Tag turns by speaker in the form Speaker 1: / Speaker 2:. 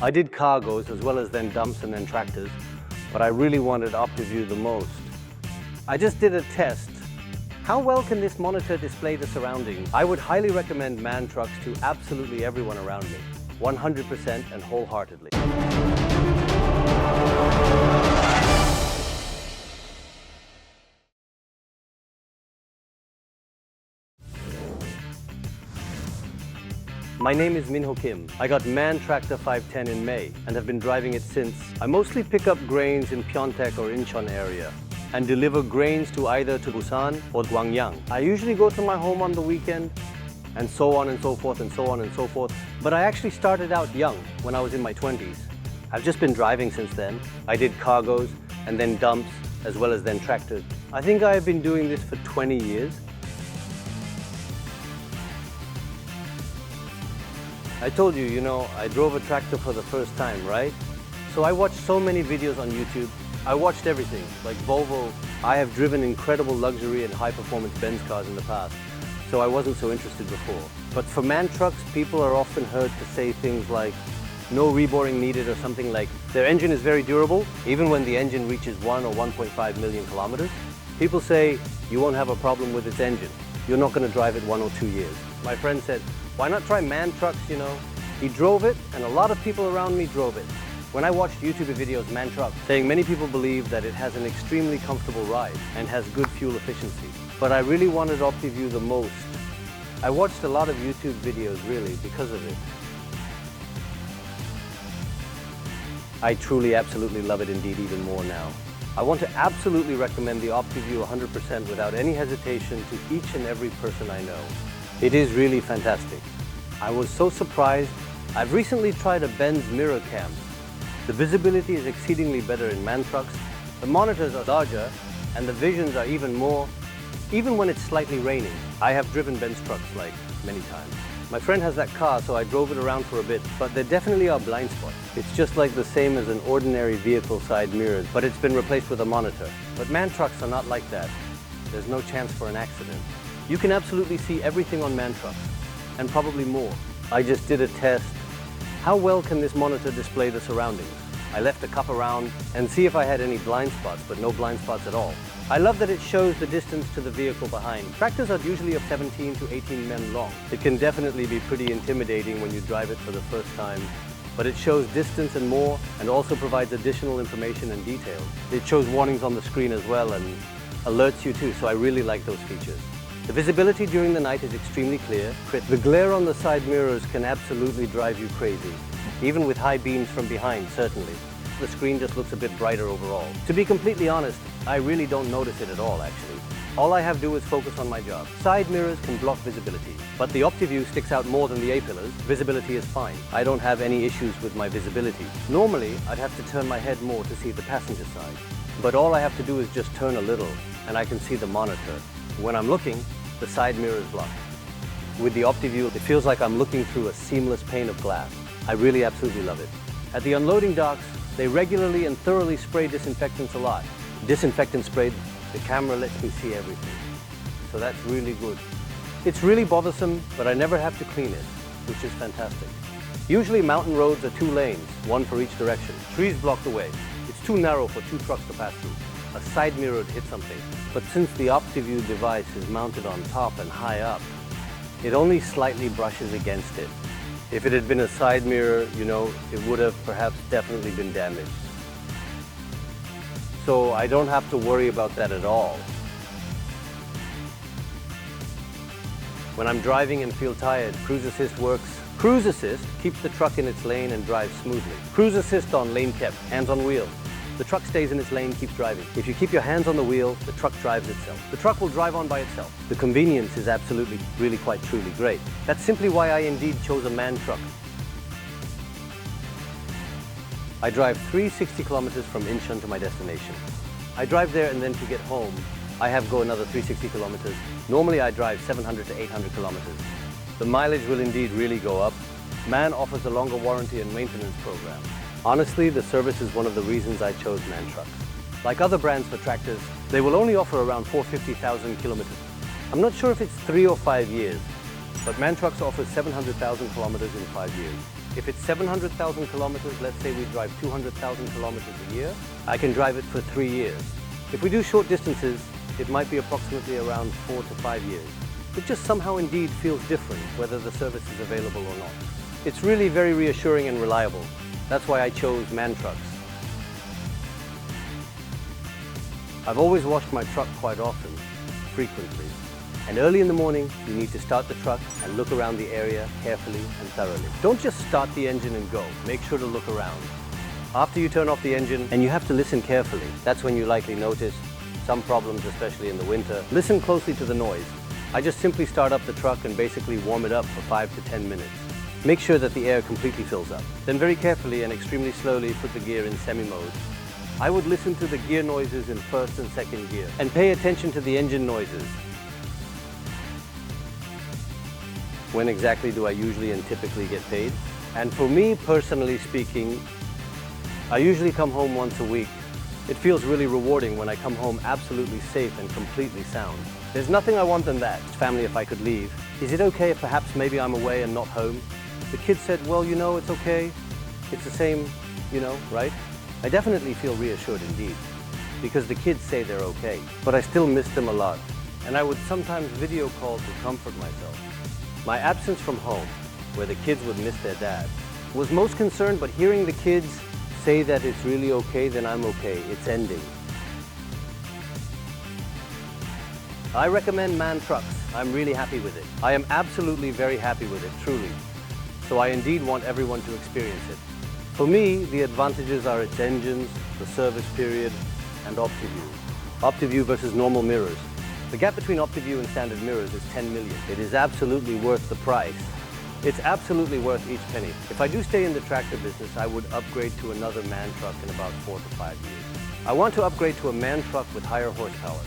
Speaker 1: I did cargoes as well as then dumps and then tractors, but I really wanted OptiView the most. I just did a test. How well can this monitor display the surroundings? I would highly recommend MAN trucks to absolutely everyone around me, 100% and wholeheartedly. My name is Minho Kim. I got MAN Tractor 510 in May and have been driving it since. I mostly pick up grains in Pyeongtaek or Incheon area and deliver grains to either to Busan or Gwangyang. I usually go to my home on the weekend and so on and so forth and so on and so forth. But I actually started out young when I was in my 20s. I've just been driving since then. I did cargoes and then dumps as well as then tractors. I think I've been doing this for 20 years. I told you, I drove a tractor for the first time, right? So I watched so many videos on YouTube. I watched everything, like Volvo. I have driven incredible luxury and high-performance Benz cars in the past, so I wasn't so interested before. But for MAN trucks, people are often heard to say things like, no reboring needed or something like, their engine is very durable, even when the engine reaches 1 or 1.5 million kilometers. People say, you won't have a problem with its engine. You're not going to drive it 1 or 2 years. My friend said, why not try MAN trucks, He drove it, and a lot of people around me drove it. When I watched YouTube videos, MAN trucks, saying many people believe that it has an extremely comfortable ride and has good fuel efficiency. But I really wanted OptiView the most. I watched a lot of YouTube videos, really, because of it. I truly, absolutely love it indeed even more now. I want to absolutely recommend the OptiView 100% without any hesitation to each and every person I know. It is really fantastic. I was so surprised. I've recently tried a Benz mirror cam. The visibility is exceedingly better in MAN trucks. The monitors are larger and the visions are even more, even when it's slightly raining. I have driven Benz trucks like many times. My friend has that car, so I drove it around for a bit, but there definitely are blind spots. It's just like the same as an ordinary vehicle side mirrors, but it's been replaced with a monitor. But MAN trucks are not like that. There's no chance for an accident. You can absolutely see everything on MAN trucks, and probably more. I just did a test. How well can this monitor display the surroundings? I left a cup around and see if I had any blind spots, but no blind spots at all. I love that it shows the distance to the vehicle behind. Tractors are usually of 17 to 18 men long. It can definitely be pretty intimidating when you drive it for the first time, but it shows distance and more, and also provides additional information and details. It shows warnings on the screen as well and alerts you too, so I really like those features. The visibility during the night is extremely clear. The glare on the side mirrors can absolutely drive you crazy, even with high beams from behind, certainly. The screen just looks a bit brighter overall. To be completely honest, I really don't notice it at all, actually. All I have to do is focus on my job. Side mirrors can block visibility, but the OptiView sticks out more than the A-pillars. Visibility is fine. I don't have any issues with my visibility. Normally, I'd have to turn my head more to see the passenger side, but all I have to do is just turn a little, and I can see the monitor. When I'm looking, the side mirror is blocked. With the OptiView, it feels like I'm looking through a seamless pane of glass. I really absolutely love it. At the unloading docks, they regularly and thoroughly spray disinfectants a lot. Disinfectant sprayed, the camera lets me see everything. So that's really good. It's really bothersome, but I never have to clean it, which is fantastic. Usually mountain roads are 2 lanes, one for each direction. Trees block the way. It's too narrow for 2 trucks to pass through. A side mirror would hit something. But since the OptiView device is mounted on top and high up, it only slightly brushes against it. If it had been a side mirror, it would have perhaps definitely been damaged. So I don't have to worry about that at all. When I'm driving and feel tired, Cruise Assist works. Cruise Assist keeps the truck in its lane and drives smoothly. Cruise Assist on, lane kept, hands on wheel. The truck stays in its lane, keeps driving. If you keep your hands on the wheel, the truck drives itself. The truck will drive on by itself. The convenience is absolutely, really quite truly great. That's simply why I indeed chose a MAN truck. I drive 360 kilometers from Incheon to my destination. I drive there and then to get home, I have go another 360 kilometers. Normally I drive 700 to 800 kilometers. The mileage will indeed really go up. MAN offers a longer warranty and maintenance program. Honestly, the service is one of the reasons I chose MAN trucks. Like other brands for tractors, they will only offer around 450,000 kilometers. I'm not sure if it's 3 or 5 years, but MAN trucks offers 700,000 kilometers in 5 years. If it's 700,000 kilometers, let's say we drive 200,000 kilometers a year, I can drive it for 3 years. If we do short distances, it might be approximately around 4 to 5 years. It just somehow indeed feels different whether the service is available or not. It's really very reassuring and reliable. That's why I chose MAN trucks. I've always washed my truck quite often, frequently. And early in the morning, you need to start the truck and look around the area carefully and thoroughly. Don't just start the engine and go. Make sure to look around. After you turn off the engine, and you have to listen carefully, that's when you likely notice some problems, especially in the winter. Listen closely to the noise. I just simply start up the truck and basically warm it up for 5 to 10 minutes. Make sure that the air completely fills up. Then very carefully and extremely slowly put the gear in semi-mode. I would listen to the gear noises in first and second gear and pay attention to the engine noises. When exactly do I usually and typically get paid? And for me, personally speaking, I usually come home once a week. It feels really rewarding when I come home absolutely safe and completely sound. There's nothing I want than that. Family, if I could leave. Is it okay if perhaps maybe I'm away and not home? The kids said, well, you know, it's okay. It's the same, you know, right? I definitely feel reassured indeed, because the kids say they're okay, but I still miss them a lot. And I would sometimes video call to comfort myself. My absence from home, where the kids would miss their dad, was most concerned, but hearing the kids say that it's really okay, then I'm okay. It's ending. I recommend MAN trucks. I'm really happy with it. I am absolutely very happy with it, truly. So I indeed want everyone to experience it. For me, the advantages are its engines, the service period, and OptiView. OptiView versus normal mirrors. The gap between OptiView and standard mirrors is 10 million. It is absolutely worth the price. It's absolutely worth each penny. If I do stay in the tractor business, I would upgrade to another MAN truck in about 4 to 5 years. I want to upgrade to a MAN truck with higher horsepower.